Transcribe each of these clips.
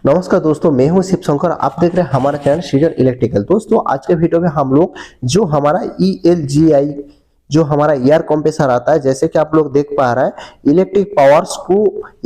नमस्कार दोस्तों, मैं हूं शिव शंकर। आप देख रहे हैं हमारा चैनल सीजन इलेक्ट्रिकल। दोस्तों आज के वीडियो में हम लोग जो हमारा ELGI जो हमारा एयर कंप्रेसर आता है, जैसे कि आप लोग देख पा रहे हैं electric power screw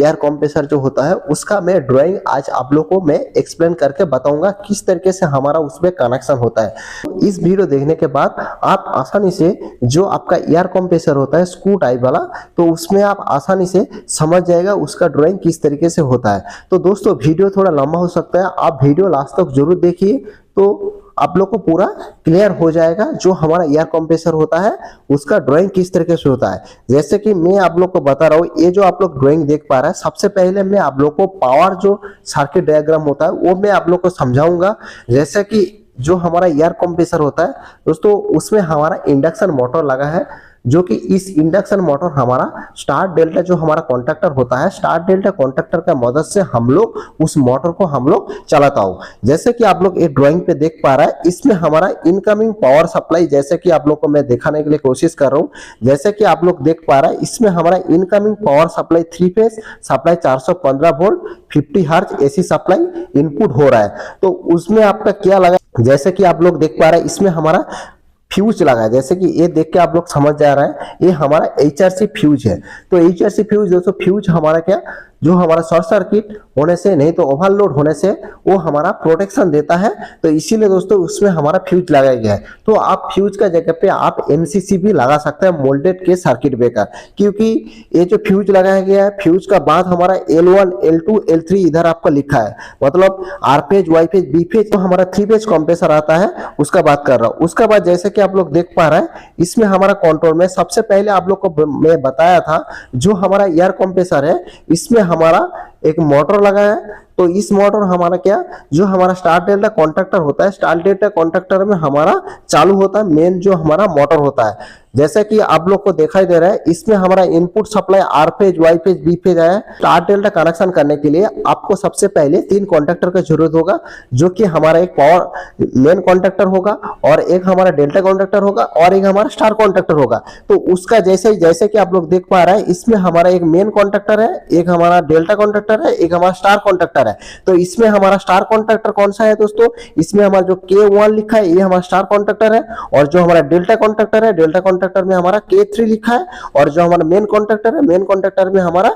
air compressor जो होता है उसका मैं ड्राइंग आज आप लोग को मैं एक्सप्लेन करके बताऊंगा किस तरीके से हमारा उसमें कनेक्शन होता है। इस वीडियो देखने के बाद आप आसानी से जो आपका एयर कंप्रेसर होता है स्क्रू टाइप वाला, तो उसमें आप आसानी से समझ जाएगा उसका ड्राइंग किस तरीके से होता है। तो दोस्तों वीडियो थोड़ा लंबा हो सकता है, आप वीडियो लास्ट तक जरूर देखिए तो आप लोग को पूरा क्लियर हो जाएगा जो हमारा एयर कंप्रेसर होता है उसका ड्राइंग किस तरीके से होता है। जैसे कि मैं आप लोग को बता रहा हूँ, ये जो आप लोग ड्राइंग देख पा रहे हैं, सबसे पहले मैं आप लोग को पावर जो सर्किट डायग्राम होता है वो मैं आप लोग को समझाऊंगा। जैसे कि जो हमारा एयर कंप्रेसर होता है दोस्तों, उसमें हमारा इंडक्शन मोटर लगा है, जो कि इस इंडक्शन मोटर हमारा स्टार डेल्टा जो हमारा कॉन्ट्रैक्टर होता है, स्टार डेल्टा कॉन्ट्रैक्टर का मदद से हम लोग उस मोटर को हम लोग चलाता हूं। जैसे कि आप लोग एक ड्राइंग पे देख पा रहा है, इसमें हमारा इनकमिंग पावर सप्लाई, जैसे कि आप लोग को मैं दिखाने के लिए कोशिश कर रहा हूं। जैसे कि आप लोग देख पा रहा है, इसमें हमारा incoming power supply 3 phase supply 415 volt 50 hertz AC supply input हो रहा है। तो उसमें आपका क्या लगा, जैसे कि आप लोग देख पा रहे हैं इसमें हमारा फ्यूज लगा है। जैसे कि ये देख के आप लोग समझ जा रहे हैं ये हमारा HRC फ्यूज है। तो HRC फ्यूज दोस्तों, फ्यूज हमारा क्या, जो हमारा शॉर्ट सर्किट होने से नहीं तो ओवरलोड होने से वो हमारा प्रोटेक्शन देता है। तो इसीलिए दोस्तों उसमें हमारा फ्यूज लगाया गया है। तो आप फ्यूज का जगह पे आप MCC भी लगा सकते हैं, मोल्डेड के सर्किट ब्रेकर, क्योंकि ये जो फ्यूज लगाया गया है, फ्यूज का बाद हमारा L1 L2 L3 इधर आपका लिखा है, मतलब R phase Y phase B phase, तो हमारा 3 फेज कंप्रेसर आता है उसका बात कर रहा हूँ। उसका बाद जैसे कि आप लोग देख पा रहे हैं इसमें हमारा कंट्रोल में सबसे पहले आप लोग को मैं बताया था जो हमारा एयर कंप्रेसर है इसमें हमारा एक मोटर लगा है। तो इस मोटर हमारा क्या, जो हमारा स्टार डेल्टा कॉन्ट्रैक्टर होता है, स्टार डेल्टा कॉन्ट्रैक्टर में हमारा चालू होता है मेन जो हमारा मोटर होता है। जैसा कि आप लोग को दिखाई दे रहा है इसमें हमारा input supply R phase Y phase B phase है। स्टार डेल्टा कनेक्शन करने के लिए आपको सबसे पहले 3 कॉन्ट्रैक्टर का जरूरत होगा, जो कि हमारा एक पावर मेन कॉन्ट्रैक्टर होगा और एक हमारा डेल्टा कॉन्ट्रैक्टर होगा और एक हमारा स्टार कॉन्ट्रैक्टर होगा। तो उसका जैसे कि आप लोग देख पा रहे हैं इसमें हमारा एक मेन कॉन्ट्रैक्टर है, एक हमारा डेल्टा कॉन्ट्रैक्टर है, एक हमारा स्टार कॉन्ट्रैक्टर है। तो इसमें हमारा स्टार कॉन्ट्रैक्टर कौन सा है दोस्तों, इसमें हमारा जो K1 लिखा है ये हमारा स्टार कॉन्ट्रैक्टर है, और जो हमारा डेल्टा कॉन्ट्रैक्टर है, डेल्टा कॉन्ट्रैक्टर में हमारा K3 लिखा है, और जो हमारा मेन कॉन्ट्रैक्टर है, मेन कॉन्ट्रैक्टर में हमारा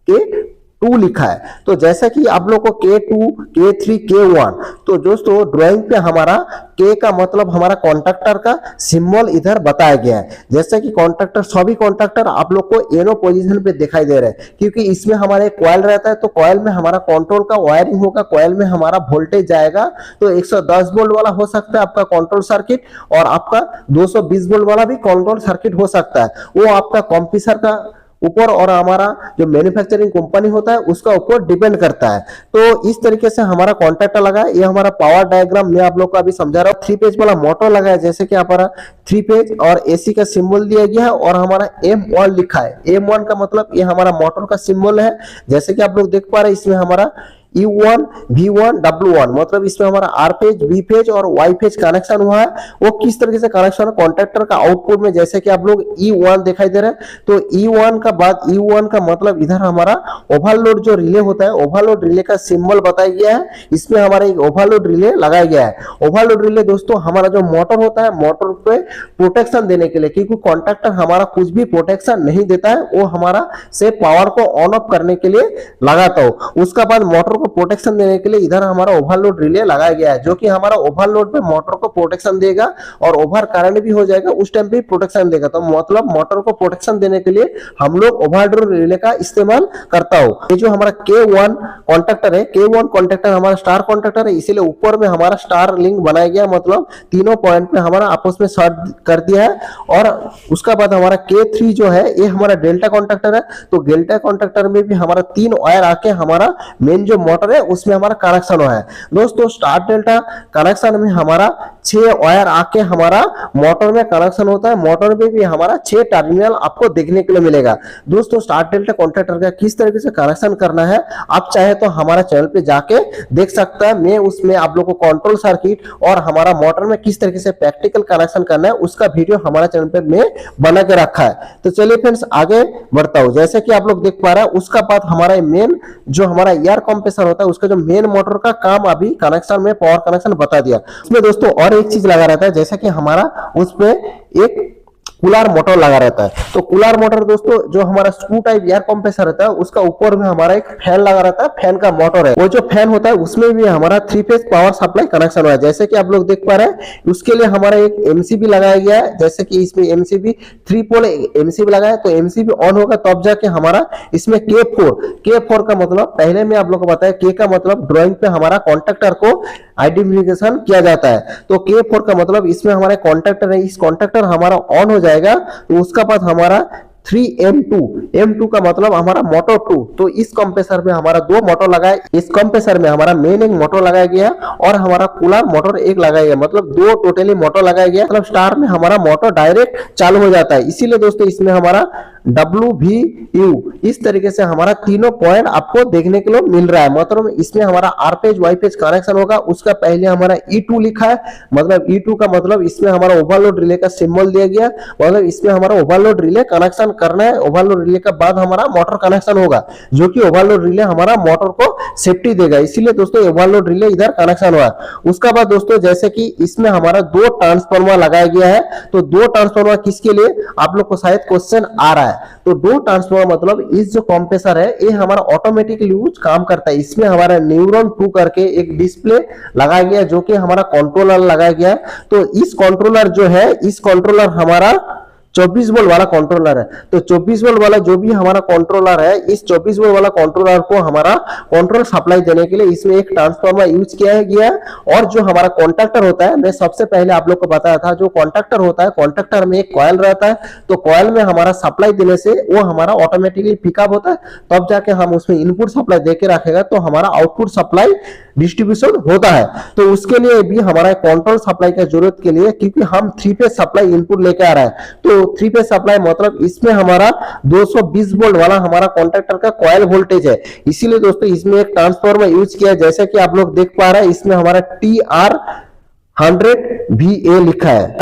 K2 लिखा है। तो जैसा कि आप लोग को K2 K3 K1, तो दोस्तों ड्राइंग पे हमारा K का मतलब हमारा कॉन्ट्रैक्टर का सिंबल इधर बताया गया है। जैसे कि कॉन्ट्रैक्टर, सभी कॉन्ट्रैक्टर आप लोग को एनो पोजीशन पे दिखाई दे रहे हैं, क्योंकि इसमें हमारा एक कॉइल रहता है। तो कॉइल में हमारा कंट्रोल का वायरिंग होगा, कॉइल में हमारा वोल्टेज जाएगा। तो 110 वोल्ट वाला हो सकता है आपका कंट्रोल सर्किट, और आपका 220 वोल्ट वाला भी कंट्रोल सर्किट हो सकता है। वो आपका कंप्रेसर का ऊपर और हमारा जो मैन्युफैक्चरिंग कंपनी होता है उसका ऊपर डिपेंड करता है। तो इस तरीके से हमारा कॉन्ट्रैक्टर लगा है। ये हमारा पावर डायग्राम मैं आप लोग को अभी समझा रहा हूँ। 3 पेज वाला मोटर लगा है, जैसे कि हमारा 3 पेज और AC का सिंबल दिया गया है, और हमारा M1 लिखा है। M1 का मतलब ये हमारा मोटर का सिंबल है। जैसे कि आप लोग देख पा रहे हैं इसमें हमारा U1 V1 W1, मतलब इसमें हमारा R फेज B फेज और Y फेज कनेक्शन हुआ है। वो किस तरीके से कनेक्शन है कॉन्ट्रैक्टर का आउटपुट में, जैसे कि आप लोग E1 दिखाई दे रहा है। तो E1 का बाद E1 का मतलब इधर हमारा ओवरलोड जो रिले होता है, ओवरलोड रिले का सिंबल बताया गया है। इसमें हमारा एक ओवरलोड रिले लगाया गया है। ओवरलोड रिले दोस्तों हमारा जो मोटर होता है, मोटर पे प्रोटेक्शन देने के लिए, क्योंकि कॉन्ट्रैक्टर हमारा कुछ भी प्रोटेक्शन नहीं देता है, वो हमारा से पावर को ऑन ऑफ करने के लिए लगाता हो। उसका बाद मोटर को प्रोटेक्शन देने के लिए इधर हमारा ओवरलोड रिले लगाया गया है, जो कि हमारा ओवरलोड पे मोटर को प्रोटेक्शन देगा, और ओवर करंट भी हो जाएगा उस टाइम पे प्रोटेक्शन देगा। तो मतलब मोटर को प्रोटेक्शन देने के लिए हम लोग ओवरलोड रिले का इस्तेमाल करता हो। ये जो हमारा K1 कॉन्ट्रैक्टर है, K1 कॉन्ट्रैक्टर हमारा स्टार कॉन्ट्रैक्टर है, इसीलिए ऊपर में हमारा स्टार लिंक बनाया गया, मतलब तीनों पॉइंट में हमारा आपस में शॉर्ट कर दिया है। और उसका बाद हमारा K3 जो है ये हमारा डेल्टा कॉन्ट्रैक्टर है। तो डेल्टा कॉन्ट्रैक्टर में भी हमारा 3 वायर आके हमारा मेन जो मोटर है उसमें हमारा कनेक्शन हुआ है। दोस्तों स्टार डेल्टा कनेक्शन में हमारा 6 वायर आके हमारा मोटर में कनेक्शन होता है। मोटर में भी हमारा 6 टर्मिनल आपको देखने के लिए मिलेगा। दोस्तों स्टार डेल्टा कॉन्ट्रैक्टर का किस तरीके से कनेक्शन करना है आप चाहे तो हमारा चैनल पे जाके देख सकते हैं। मैं उसमें आप लोगों को कंट्रोल सर्किट और हमारा मोटर में किस तरीके से प्रैक्टिकल कनेक्शन करना है उसका वीडियो हमारा चैनल पे मैं बना के रखा है। तो चलिए फ्रेंड्स आगे बढ़ता हूं। जैसे कि आप लोग देख पा रहे हैं, उसका बाद हमारा मेन जो हमारा एयर कंप्रेसर कंप्रेसर होता है उसका जो मेन मोटर का काम अभी कनेक्शन में पावर कनेक्शन बता दिया। इसमें दोस्तों और एक चीज लगा रहता है, जैसा कि हमारा उस पे एक कूलर मोटर लगा रहता है। तो कूलर मोटर दोस्तों जो हमारा स्क्रू टाइप एयर कंप्रेसर रहता है उसका ऊपर में हमारा एक फैन लगा रहता है, फैन का मोटर है। वो जो फैन होता है उसमें भी हमारा 3 फेज पावर सप्लाई कनेक्शन हुआ है, जैसे कि आप लोग देख पा रहे हैं। उसके लिए हमारा एक एमसीबी लगाया गया है, जैसे कि इसमें एमसीबी 3 पोल एमसीबी लगाया है। तो एमसीबी ऑन होगा तब जाके हमारा इसमें K4 का मतलब पहले में आप लोग को बताया, K का मतलब ड्राइंग पे हमारा कॉन्ट्रैक्टर को आइडेंटिफिकेशन किया जाता है। तो K4 का मतलब इसमें हमारे कॉन्ट्रैक्टर है, इस कॉन्ट्रैक्टर हमारा ऑन हो जाएगा तो उसका बाद हमारा 3M2 का मतलब हमारा मोटर 2। तो इस कंप्रेसर में हमारा 2 मोटर लगा है, इस कंप्रेसर में हमारा मेन एक मोटर लगाया गया और हमारा कूलर मोटर एक लगाया गया, मतलब 2 टोटली मोटर लगाया गया। मतलब स्टार में हमारा मोटर डायरेक्ट चालू हो जाता है। इसीलिए दोस्तों इसमें हमारा WVU इस तरीके से हमारा तीनों पॉइंट आपको देखने के लिए मिल रहा है। मतलब इसमें हमारा R page Y page connection होगा, उसका पहले हमारा E2 लिखा है, मतलब E2 का मतलब इसमें हमारा ओवरलोड रिले का सिंबल दिया गया, मतलब इसमें हमारा ओवरलोड रिले कनेक्शन करना है। ओवरलोड रिले के बाद हमारा मोटर कनेक्शन होगा, जो कि ओवरलोड रिले हमारा मोटर को सेफ्टी देगा, इसीलिए दोस्तों ओवरलोड रिले इधर कनेक्शन हुआ। उसका बाद दोस्तों जैसे कि इसमें हमारा 2 ट्रांसफार्मर लगाया गया है। तो 2 ट्रांसफार्मर किसके लिए आप लोग को शायद क्वेश्चन आ रहा है। तो 2 ट्रांसफार्मर मतलब इस जो कंप्रेसर है ये हमारा ऑटोमेटिकली यूज काम करता है। इसमें हमारा न्यूरॉन 2 करके एक डिस्प्ले लगाया गया, जो कि हमारा कंट्रोलर लगाया गया है। तो इस कंट्रोलर जो है, इस कंट्रोलर हमारा 24 वोल्ट वाला कंट्रोलर है। तो 24 वोल्ट वाला जो भी हमारा कंट्रोलर है, इस 24 वोल्ट वाला कंट्रोलर को हमारा कंट्रोल सप्लाई देने के लिए इसमें एक ट्रांसफार्मर यूज किया गया है। और जो हमारा कॉन्टैक्टर होता है, मैं सबसे पहले आप लोग को बताया था, जो कॉन्टैक्टर होता है, कॉन्टैक्टर में एक कॉइल रहता है। तो कॉइल में हमारा सप्लाई देने से वो हमारा ऑटोमेटिकली पिकअप होता है, तब जाके हम उसमें इनपुट सप्लाई देके रखेगा तो हमारा आउटपुट सप्लाई डिस्ट्रीब्यूशन होता है। तो उसके लिए भी हमारा कंट्रोल सप्लाई की जरूरत के लिए, क्योंकि हम 3 फेज सप्लाई इनपुट लेके आ रहा है, तो 3 फेज सप्लाई मतलब इसमें हमारा 220 वोल्ट वाला हमारा कॉन्ट्रैक्टर का कॉइल वोल्टेज है। इसीलिए दोस्तों इसमें एक ट्रांसफार्मर यूज किया है, जैसे कि आप लोग देख पा रहे हैं। इसमें हमारा TR100VA लिखा है,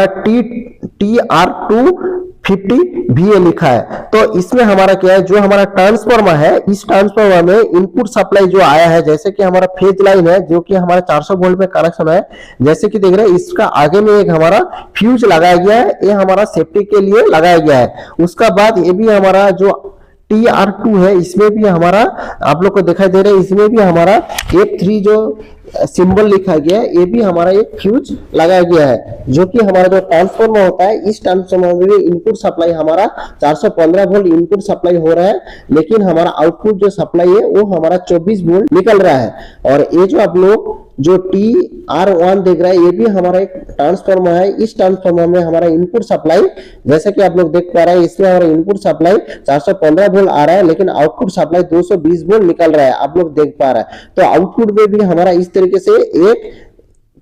TR250VA लिखा है। तो इसमें हमारा क्या है, जो हमारा ट्रांसफार्मर है, इस ट्रांसफार्मर में इनपुट सप्लाई जो आया है, जैसे कि हमारा फेज लाइन है जो कि हमारा 400 वोल्ट में कनेक्शन है, जैसे कि देख रहे हैं। इसका आगे में एक हमारा फ्यूज लगाया गया है, ये हमारा सेफ्टी के लिए लगाया गया है। उसका बाद ये भी हमारा जो TR2 है, इसमें भी हमारा आप लोग को दिखाई दे रहा है, इसमें भी हमारा F3 जो सिंबल लिखा गया है, ये भी हमारा एक फ्यूज लगाया गया है, जो कि हमारा जो ट्रांसफार्मर होता है, इस ट्रांसफार्मर में भी इनपुट सप्लाई हमारा 415 वोल्ट इनपुट सप्लाई हो रहा है, लेकिन हमारा आउटपुट जो सप्लाई है वो हमारा 24 वोल्ट निकल रहा है। और ये जो आप लोग जो TR1 देख रहा है, ये भी हमारा एक ट्रांसफार्मर है। इस ट्रांसफार्मर में हमारा इनपुट सप्लाई, जैसे कि आप लोग देख पा रहे हैं, इसमें हमारा इनपुट सप्लाई 415 वोल्ट आ रहा है, लेकिन आउटपुट सप्लाई 220 वोल्ट निकल रहा है, आप लोग देख पा रहे हैं। तो आउटपुट में भी हमारा इस तरीके से एक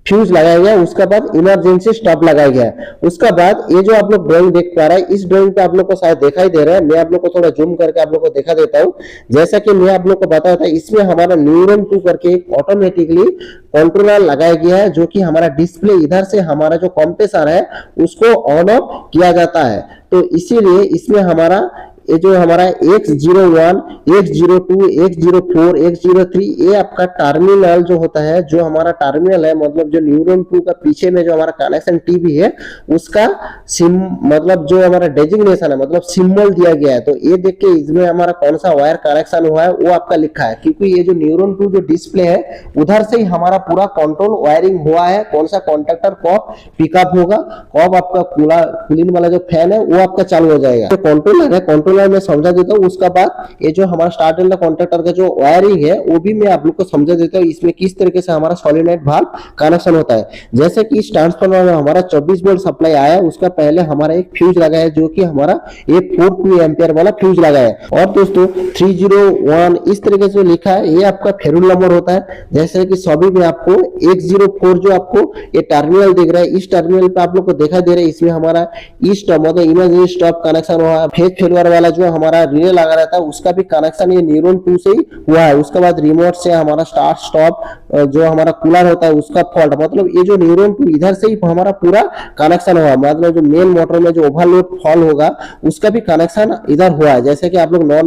फ्यूज लगाया गया, उसका बाद इमरजेंसी स्टॉप लगाया गया। उसका बाद ये जो आप लोग ड्राइंग देख पा रहे हैं, इस ड्राइंग पे आप लोग को शायद दिखाई दे रहा है, मैं आप लोग को थोड़ा जूम करके आप लोग को दिखा देता हूं। जैसा कि मैं आप लोग को बताया था, इसमें हमारा न्यूरॉन 2 करके एक ऑटोमेटिकली कंट्रोलर लगाया गया है, जो कि हमारा डिस्प्ले इधर से हमारा जो कंप्रेसर है उसको ऑन ऑफ किया जाता है। तो इसीलिए इसमें हमारा ये जो हमारा X01, X02, X04, X03, ये आपका टर्मिनल जो होता है, जो हमारा टर्मिनल है, मतलब जो न्यूरॉन 2 का पीछे में जो हमारा कनेक्शन टीवी है, उसका सिम मतलब जो हमारा डेजिग्नेशन है, मतलब सिंबल दिया गया है। तो ये देख के इसमें हमारा कौन सा वायर कनेक्शन हुआ है वो आपका लिखा है, क्योंकि ये जो न्यूरॉन 2 जो डिस्प्ले है, उधर से ही हमारा पूरा कंट्रोल वायरिंग हुआ है, कौन सा कॉन्ट्रैक्टर कब पिकअप होगा, कब आपका कूलिंग वाला जो फैन है वो आपका चालू हो जाएगा। तो कंट्रोलर है, कंट्रोलर मैं समझा देता हूँ। उसका बाद ये जो हमारा स्टार्ट एंड कॉन्ट्रैक्टर का जो वायरिंग है वो भी मैं आप लोग को समझा देता हूँ, इसमें किस तरीके से हमारा सॉलिनॉइड वाल्व कनेक्शन होता है। जैसे कि इस ट्रांसफार्मर में हमारा 24 वोल्ट सप्लाई आया, उसका पहले हमारा एक फ्यूज लगा है, जो कि हमारा 42 एम्पियर वाला फ्यूज लगा है। और दोस्तों 301 इस तरीके से लिखा है, ये आपका फेरुल नंबर होता है। जैसे कि सभी में आपको 104 जो आपको ये टर्मिनल दिख रहा है, इस टर्मिनल पे आप लोग को दिखाई दे रहा है, इसमें हमारा इस मतलब इमरजेंसी स्टॉप कनेक्शन हुआ है, फेज फेलुअर वाला वाला जो हमारा रिले लगा रहता है उसका भी कनेक्शन ये न्यूरॉन 2 से ही हुआ है। उसके बाद रिमोट से हमारा स्टार्ट स्टॉप जो हमारा कूलर होता है उसका फॉल्ट, मतलब ये जो न्यूरॉन 2 इधर से ही हमारा पूरा कनेक्शन हुआ, मतलब जो मेन मोटर में जो ओवरलोड फॉल होगा उसका भी कनेक्शन इधर हुआ है। जैसे कि आप लोग 9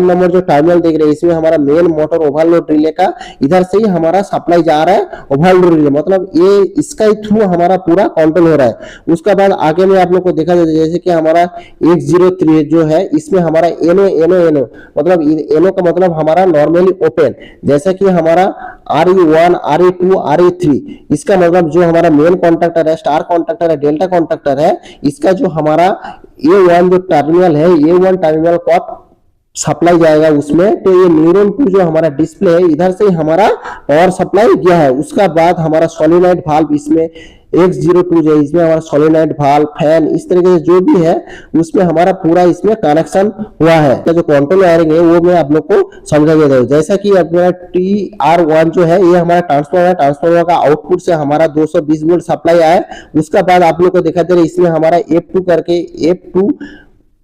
नंबर जो टर्मिनल देख रहे हैं इसमें हमारा मेन मोटर ओवरलोड रिले का इधर से ही हमारा सप्लाई जा रहा है ओवरलोड रिले, मतलब ये इसका ही थ्रू हमारा पूरा कंट्रोल हो रहा है। उसके बाद आगे में आप लोग को देखा जाए जैसे कि हमारा 103 जो है इसमें हमारा एनो एनो एनो, मतलब एनो का मतलब हमारा नॉर्मली ओपन, जैसे कि हमारा RE1 RE2 RE3 इसका मतलब जो हमारा मेन कॉन्ट्रैक्टर है, स्टार कॉन्ट्रैक्टर है, डेल्टा कॉन्ट्रैक्टर है, इसका जो हमारा A1 जो टर्मिनल है A1 टर्मिनल को सप्लाई जाएगा उसमें, तो ये न्यूरॉन 2 जो हमारा डिस्प्ले है इधर से हमारा पावर सप्लाई गया है। उसका बाद हमारा सोलेनॉइड वाल्व इसमें X02 जो इसमें हमारा सोलेनॉइड वाल्व फैन इस तरीके से जो भी है उसमें हमारा पूरा इसमें कनेक्शन हुआ है। तो जो कंट्रोल वायरिंग है वो मैं आप लोग को समझा देता हूं। जैसा कि अपना TR1 जो है ये हमारा ट्रांसफार्मर है, ट्रांसफार्मर का आउटपुट से हमारा 220 वोल्ट सप्लाई आया है। उसका बाद आप लोग को दिखा दे रहा है इसमें हमारा F2 करके F2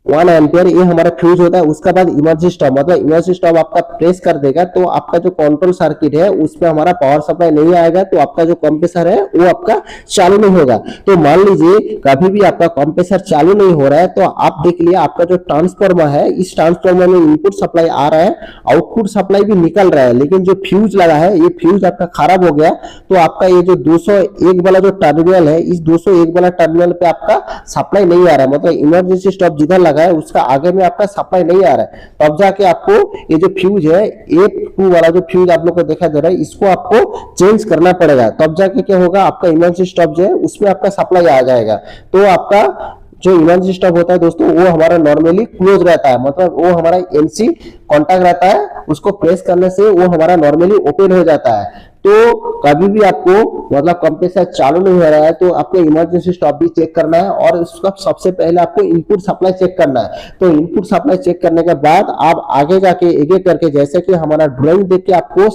1 एम्पियर ये हमारा फ्यूज होता है। उसका बाद इमरजेंसी स्टॉप, मतलब इमरजेंसी स्टॉप आपका प्रेस कर देगा तो आपका जो कंट्रोल सर्किट है उसमें हमारा पावर सप्लाई नहीं आएगा, तो आपका जो कंप्रेसर है वो आपका चालू नहीं होगा। तो मान लीजिए कभी भी आपका कंप्रेसर चालू नहीं हो रहा है तो आप देख लिया आपका जो ट्रांसफार्मर है इस ट्रांसफार्मर में इनपुट सप्लाई आ रहा है, आउटपुट सप्लाई भी निकल रहा है, लेकिन जो फ्यूज लगा है ये फ्यूज आपका खराब हो गया, तो आपका ये जो 201 वाला जो टर्मिनल है इस 201 वाला टर्मिनल पे आपका सप्लाई नहीं आ रहा है, मतलब इमरजेंसी स्टॉप जिधर लगा है उसका आगे में आपका सप्लाई नहीं आ रहा है। तब जाके आपको ये जो फ्यूज है F2 वाला जो फ्यूज आप लोग को देखा दे रहा है इसको आपको चेंज करना पड़ेगा, तब जाके क्या होगा आपका इमरजेंसी स्टॉप जो है उसमें आपका सप्लाई आ जाएगा। तो आपका जो इमरजेंसी स्टॉप होता है दोस्तों वो हमारा नॉर्मली क्लोज रहता है, मतलब वो हमारा NC कॉन्टैक्ट रहता है, उसको प्रेस करने से वो हमारा नॉर्मली ओपन हो जाता है। तो कभी भी आपको मतलब कंप्रेसर चालू नहीं हो रहा है तो आपको इमरजेंसी स्टॉप भी चेक करना है और उसका सबसे पहले आपको इनपुट सप्लाई चेक करना है। तो इनपुट सप्लाई चेक करने के बाद आप आगे जाके एक एक करके, जैसे कि हमारा ड्राइंग देख के आपको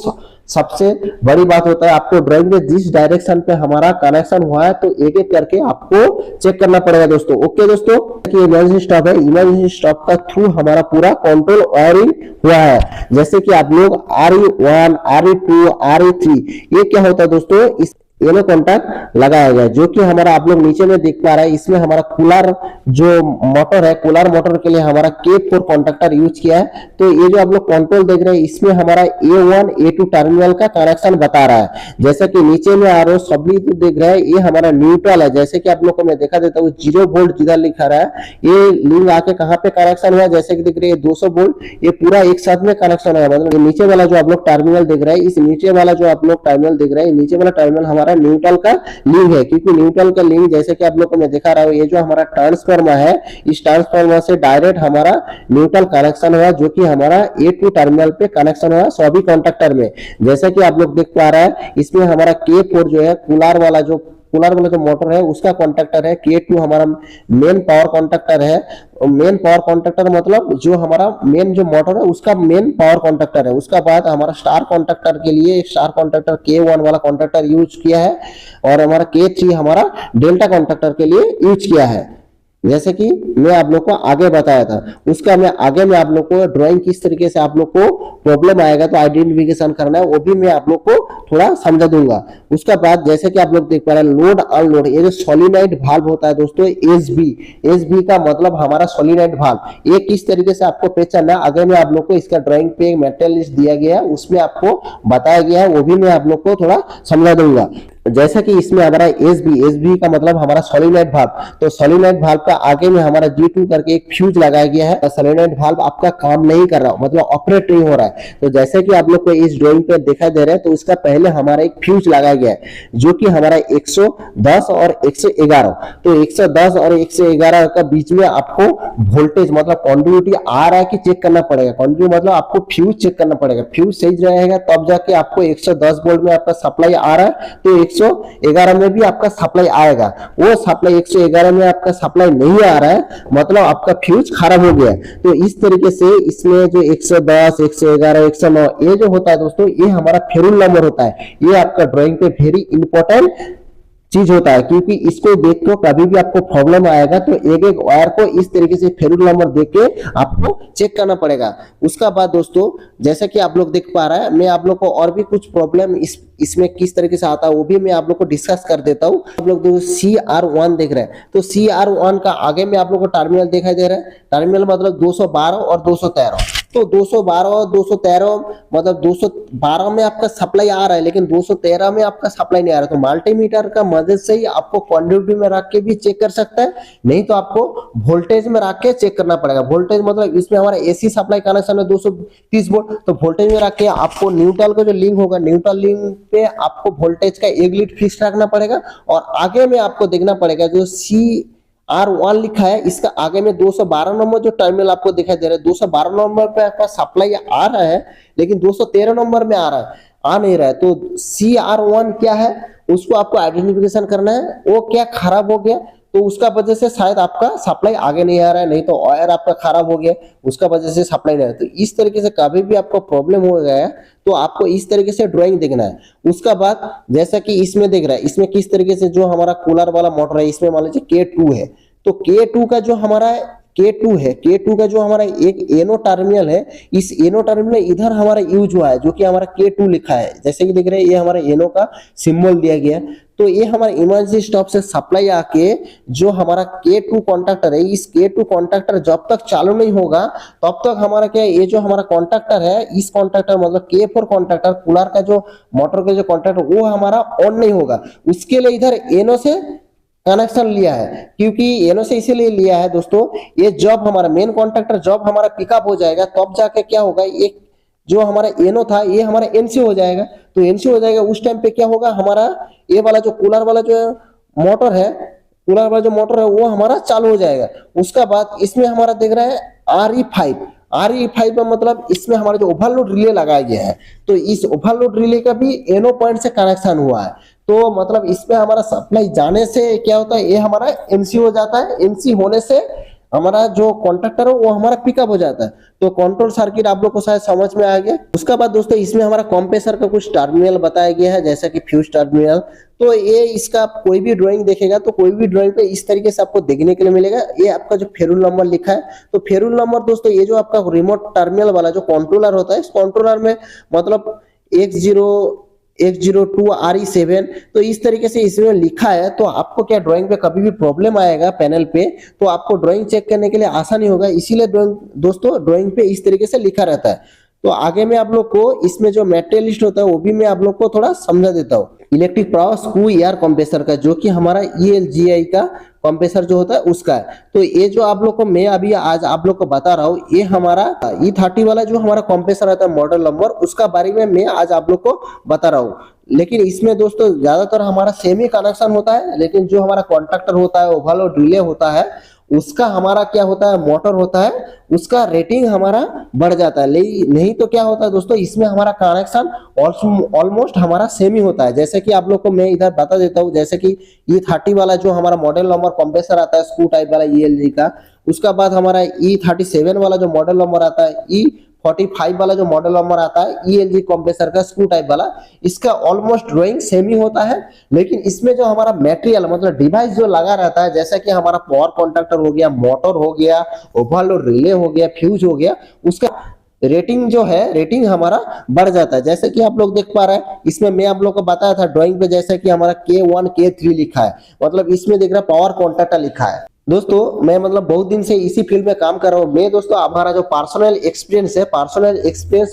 सबसे बड़ी बात होता है आपको ड्राइंग में जिस डायरेक्शन पे हमारा कनेक्शन हुआ है तो एक एक करके आपको चेक करना पड़ेगा दोस्तों। ओके दोस्तों, कि इमरजेंसी स्टॉप है, इमरजेंसी स्टॉप का थ्रू हमारा पूरा कंट्रोल वायरिंग हुआ है। जैसे कि आप लोग RE1 RE2 RE3 ये क्या होता है दोस्तों, इस येलो कॉन्टैक्ट लगाया गया जो कि हमारा आप लोग नीचे में देख पा रहे हैं। इसमें हमारा कूलर जो मोटर है, कूलर मोटर के लिए हमारा K4 कॉन्टैक्टर यूज किया है। तो ये जो आप लोग कंट्रोल देख रहे हैं इसमें हमारा A1 A2 टर्मिनल का कनेक्शन बता रहा है। जैसे कि नीचे में RO सभी देख रहे हैं ये हमारा न्यूट्रल है, जैसे कि आप लोग को मैं देखा देता हूँ 0 वोल्ट जिधर लिखा रहा है ये लिंक आके कहाँ पे कनेक्शन हुआ, जैसे कि देख रहे हैं 200 वोल्ट ये पूरा एक साथ में कनेक्शन है। मतलब नीचे वाला जो आप लोग टर्मिनल देख रहे हैं इस नीचे वाला जो आप लोग टर्मिनल देख रहे हैं नीचे वाला टर्मिनल हमारा न्यूट्रल का लिंक है, क्योंकि न्यूट्रल का लिंक जैसे कि आप लोग को मैं दिखा रहा हूं ये जो हमारा ट्रांसफार्मर है इस ट्रांसफार्मर से डायरेक्ट हमारा न्यूट्रल कनेक्शन हुआ जो कि हमारा A2 टर्मिनल पे कनेक्शन हुआ सभी कॉन्टैक्टर में। जैसे कि आप लोग देख पा रहे हैं इसमें हमारा K4 जो है कूलर वाला जो मोटर है उसका कॉन्ट्रैक्टर है, K2 हमारा मेन पावर कॉन्ट्रैक्टर है। मेन पावर कॉन्ट्रैक्टर मतलब जो हमारा मेन जो मोटर है उसका मेन पावर कॉन्ट्रैक्टर है। उसका बाद हमारा स्टार कॉन्ट्रैक्टर के लिए स्टार कॉन्ट्रैक्टर K1 वाला कॉन्ट्रैक्टर यूज किया है और हमारा K3 हमारा डेल्टा कॉन्ट्रैक्टर के लिए यूज किया है, जैसे कि मैं आप लोग को आगे बताया था। उसका मैं आगे में आप लोग को ड्राइंग किस तरीके से आप लोग को प्रॉब्लम आएगा तो आइडेंटिफिकेशन करना है वो भी मैं आप लोग को थोड़ा समझा दूंगा। उसका बाद जैसे कि आप लोग देख पा रहे हैं लोड अनलोड, ये जो सोलिनॉइड वाल्व होता है दोस्तों एसबी का मतलब हमारा सोलिनॉइड वाल्व, ये किस तरीके से आपको पहचानना है आगे में आप लोग को इसका ड्राइंग पे एक मेटेरियल लिस्ट दिया गया है उसमें आपको बताया गया है, वो भी मैं आप लोग को थोड़ा समझा दूंगा। जैसा कि इसमें हमारा एसबी का मतलब हमारा सोलिनॉइड वाल्व, तो सोलिनॉइड वाल्व का आगे में हमारा G2 करके एक फ्यूज लगाया गया है। सोलिनॉइड वाल्व आपका काम नहीं कर रहा मतलब ऑपरेट नहीं हो रहा है, तो जैसे कि आप लोग को इस ड्राइंग पे दिखाई दे रहा है तो उसका पहले हमारा एक फ्यूज लगाया गया है जो कि हमारा 110 और 111, तो 110 और 111 का बीच में आपको वोल्टेज मतलब कंटिन्यूटी आ रहा है कि चेक करना पड़ेगा। कंटिन्यू मतलब आपको फ्यूज चेक करना पड़ेगा, फ्यूज सही रहेगा तब जाके आपको 110 वोल्ट में आपका सप्लाई आ रहा है तो 111 में भी आपका सप्लाई आएगा। वो सप्लाई 111 में आपका सप्लाई नहीं आ रहा है मतलब आपका फ्यूज खराब हो गया। तो इस तरीके से इसमें जो 110 111 109 ये जो होता है दोस्तों ये हमारा फेरुल नंबर होता है, ये आपका ड्राइंग पे वेरी इंपॉर्टेंट चीज होता है, क्योंकि इसको देख के कभी भी आपको प्रॉब्लम आएगा तो एक एक वायर को इस तरीके से फेरुल नंबर देख के आपको चेक करना पड़ेगा। उसका बाद दोस्तों जैसा कि आप लोग देख पा रहा है, मैं आप लोग को और भी कुछ प्रॉब्लम इसमें किस तरीके से आता है वो भी मैं आप लोग को डिस्कस कर देता हूँ। आप लोग CR1 देख रहे हैं, तो CR1 का आगे में आप लोग को टर्मिनल दिखाई दे रहा है। टर्मिनल मतलब 212 और 213। तो 212 और 213 मतलब 212 में आपका सप्लाई आ रहा है, लेकिन 213 में आपका सप्लाई नहीं आ रहा। तो मल्टीमीटर का मदद से ही आपको क्वांटिटी में रख के भी चेक कर सकता है, नहीं तो आपको वोल्टेज में रख के चेक करना पड़ेगा। वोल्टेज मतलब इसमें हमारा AC सप्लाई कनेक्शन है 230 वोल्ट, तो वोल्टेज में रख के आपको न्यूट्रल का जो लिंक होगा, न्यूट्रल लिंक पे आपको वोल्टेज का एक लीड फिक्स रखना पड़ेगा। और आगे में आपको देखना पड़ेगा जो CR1 लिखा है, इसका आगे में 212 नंबर जो टर्मिनल आपको दिखाई दे रहा है, 212 नंबर पे आपका सप्लाई आ रहा है, लेकिन 213 नंबर में आ नहीं रहा है। तो CR1 क्या है उसको आपको आइडेंटिफिकेशन करना है, वो क्या खराब हो गया तो उसका वजह से शायद आपका सप्लाई आगे नहीं आ रहा है, नहीं तो वायर आपका खराब हो गया उसका वजह से सप्लाई नहीं आ रहा है। तो इस तरीके से कभी भी आपको प्रॉब्लम हो गया है तो आपको इस तरीके से ड्राइंग देखना है। उसका बाद जैसा कि इसमें देख रहा है, इसमें किस तरीके से जो हमारा कूलर वाला मोटर है, इसमें मान लीजिए K2 है, तो K2 का जो हमारा K2 है, K2 का जो हमारा एक एनो टर्मिनल है, इस एनो टर्मिनल इधर हमारा यूज हुआ है जो कि हमारा K2 लिखा है। जैसे कि देख रहे हैं ये हमारा एनो का सिंबल दिया गया है। तो ये हमारा इमरजेंसी स्टॉप से सप्लाई आके जो हमारा K2 कॉन्टैक्टर है, इस K2 कॉन्टैक्टर जब तक चालू नहीं होगा तब तक हमारा क्या, ये जो हमारा कॉन्टैक्टर है, इस कॉन्टैक्टर मतलब K4 कॉन्टैक्टर कूलर का जो मोटर का जो कॉन्टैक्टर वो हमारा ऑन नहीं होगा। उसके लिए इधर एनो से कनेक्शन लिया है, क्योंकि एनो से इसीलिए लिया है दोस्तों, ये जब हमारा मेन कॉन्ट्रैक्टर जब हमारा पिकअप हो जाएगा तब जाके क्या होगा, एक जो हमारा एनो था ये हमारा एनसी हो जाएगा। तो एनसी हो जाएगा उस टाइम पे क्या होगा, हमारा ये वाला जो कूलर वाला जो मोटर है, कूलर वाला जो मोटर है वो हमारा चालू हो जाएगा। उसका बाद इसमें हमारा देख रहा है RE5 का मतलब इसमें हमारा जो ओवरलोड रिले लगाया गया है, तो इस ओवरलोड रिले का भी एनो पॉइंट से कनेक्शन हुआ है। तो मतलब इसमें हमारा सप्लाई जाने से क्या होता है, ये हमारा एनसी हो जाता है। एनसी होने से हमारा जो कॉन्ट्रैक्टर है वो हमारा पिकअप हो जाता है। तो कंट्रोल सर्किट आप लोग को शायद समझ में आ गया। उसका बाद दोस्तों इसमें हमारा कंप्रेसर का कुछ टर्मिनल बताया गया है, जैसा कि फ्यूज टर्मिनल। तो ये इसका कोई भी ड्राइंग देखेगा तो कोई भी ड्राइंग पे इस तरीके से आपको देखने के लिए मिलेगा। ये आपका जो फेरुल नंबर लिखा है, तो फेरुल नंबर दोस्तों ये जो आपका रिमोट टर्मिनल वाला जो कंट्रोलर होता है, इस कंट्रोलर में मतलब 102 RE7, तो इस तरीके से इसमें लिखा है। तो आपको क्या ड्राइंग पे कभी भी प्रॉब्लम आएगा पैनल पे तो आपको ड्राइंग चेक करने के लिए आसानी होगा, इसीलिए दोस्तों ड्राइंग पे इस तरीके से लिखा रहता है। तो आगे में आप लोग को इसमें जो मटेरियल लिस्ट होता है वो भी मैं आप लोग को थोड़ा समझा देता हूँ। Electric power screw air compressor का, जो कि हमारा ELGI का कंप्रेसर जो होता है उसका है। तो ये जो आप लोग को मैं अभी आज आप लोग को बता रहा हूँ, ये हमारा E30 वाला जो हमारा कंप्रेसर आता है मॉडल नंबर, उसका बारे में मैं आज आप लोग को बता रहा हूँ। लेकिन इसमें दोस्तों ज्यादातर हमारा सेमी कनेक्शन होता है, लेकिन जो हमारा कॉन्ट्रैक्टर होता है, ओवरलोड रिले होता है, उसका हमारा क्या होता है, मोटर होता है, उसका रेटिंग हमारा बढ़ जाता है। नहीं तो क्या होता है दोस्तों, इसमें हमारा कनेक्शन ऑलमोस्ट हमारा सेम ही होता है। जैसे कि आप लोग को मैं इधर बता देता हूँ, जैसे कि E30 वाला जो हमारा मॉडल नंबर कंप्रेसर आता है स्क्रू टाइप वाला ELG का, उसका बाद हमारा E37 वाला जो मॉडल नंबर आता है, E45 वाला जो मॉडल नंबर आता है ELG कंप्रेसर का स्क्रू टाइप वाला, इसका ऑलमोस्ट ड्राइंग सेम ही होता है। लेकिन इसमें जो हमारा मटेरियल मतलब डिवाइस जो लगा रहता है, जैसा कि हमारा पावर कॉन्ट्रैक्टर हो गया, मोटर हो गया, ओवरलोड रिले हो गया, फ्यूज हो गया, उसका रेटिंग जो है, रेटिंग हमारा बढ़ जाता है। जैसे कि आप लोग देख पा रहे हैं, इसमें मैं आप लोग को बताया था ड्राइंग पे, जैसे कि हमारा K1 K3 लिखा है, मतलब इसमें देख रहा है पावर कॉन्ट्रैक्टर लिखा है। दोस्तों मैं मतलब बहुत दिन से इसी फील्ड में काम कर रहा हूँ। मैं दोस्तों हमारा जो पर्सनल एक्सपीरियंस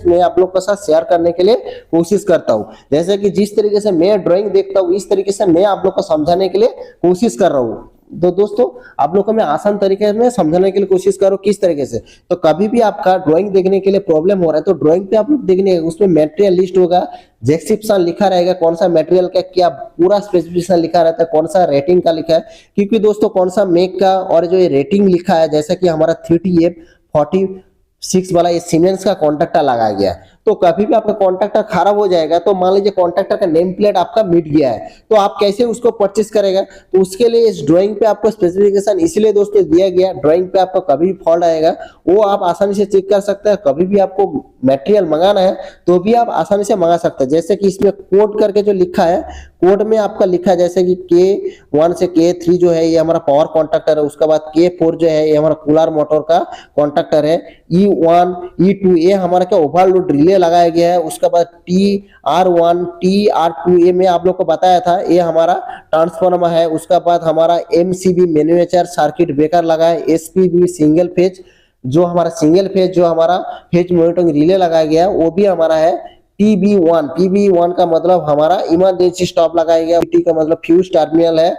मैं आप लोग के साथ शेयर करने के लिए कोशिश करता हूँ। जैसे कि जिस तरीके से मैं ड्राइंग देखता हूँ, इस तरीके से मैं आप लोग को समझाने के लिए कोशिश कर रहा हूँ। तो दोस्तों आप लोग को मैं आसान तरीके में समझाने के लिए कोशिश करो किस तरीके से। तो कभी भी आपका ड्राइंग देखने के लिए प्रॉब्लम हो रहा है तो ड्राइंग पे आप लोग देखने, उसमें मटेरियल लिस्ट होगा, डिस्क्रिप्शन लिखा रहेगा, कौन सा मटेरियल का क्या पूरा स्पेसिफिकेशन लिखा रहता है, कौन सा रेटिंग का लिखा है, क्योंकि दोस्तों कौन सा मेक का और जो ये रेटिंग लिखा है, जैसा कि हमारा 30F46 वाला ये सीमेंस का कॉन्ट्रैक्टर लगाया गया है। तो कभी भी आपका कॉन्ट्रैक्टर खराब हो जाएगा, तो मान लीजिए कॉन्ट्रैक्टर का नेम प्लेट आपका मिट गया है, तो आप कैसे उसको परचेस करेगा? तो उसके लिए इस ड्राइंग पे आपको स्पेसिफिकेशन इसलिए दोस्तों दिया गया, ड्राइंग पे आपको कभी भी फॉल्ट आएगा वो आप आसानी से चेक कर सकते हैं। कभी भी आपको मटेरियल मंगाना है तो भी आप आसानी से मंगा सकते हैं। जैसे कि इसमें कोड करके जो लिखा है, कोड में आपका लिखा है जैसे कि K1 से K3 जो है ये हमारा पावर कॉन्ट्रैक्टर है, उसके बाद K4 जो है ये हमारा कूलर मोटर का कॉन्ट्रैक्टर है, E1 E2 ये हमारा क्या ओवरलोड रिले लगाया गया है, उसके बाद TR1 TR2 ये मैं आप लोग को बताया था ये हमारा ट्रांसफार्मर है, उसके बाद हमारा MCB मैन्युफैक्चर सर्किट ब्रेकर लगा है, SPB सिंगल फेज जो हमारा सिंगल फेज जो हमारा फेज मॉनिटरिंग रिले लगाया गया है वो भी हमारा है। PB1 का मतलब हमारा इमरजेंसी स्टॉप लगाया गया, T का मतलब फ्यूज टर्मिनल है,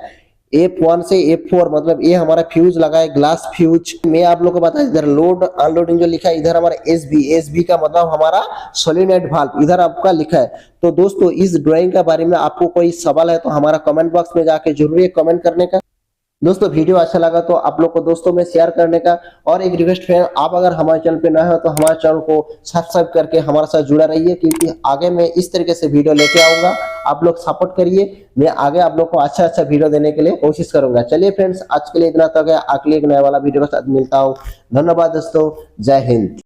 F1 से F4 मतलब ये हमारा फ्यूज लगा है, ग्लास फ्यूज। मैं आप लोग को बता इधर लोड अनलोडिंग जो लिखा है, इधर हमारा SB का मतलब हमारा सोलिनॉइड वाल्व इधर आपका लिखा है। तो दोस्तों इस ड्राइंग के बारे में आपको कोई सवाल है तो हमारा कमेंट बॉक्स में जाके जरूर कमेंट करने का। दोस्तों वीडियो अच्छा लगा तो आप लोग को दोस्तों में शेयर करने का, और एक रिक्वेस्ट फ्रेंड आप अगर हमारे चैनल पे नए हो तो हमारे चैनल को सब्सक्राइब करके हमारे साथ जुड़ा रहिए, क्योंकि आगे मैं इस तरीके से वीडियो लेके आऊंगा। आप लोग सपोर्ट करिए, मैं आगे आप लोग को अच्छा वीडियो देने के लिए कोशिश करूंगा। चलिए फ्रेंड्स आज के लिए इतना तक है, अगले एक नया वाला वीडियो के साथ मिलता हूँ। धन्यवाद दोस्तों, जय हिंद।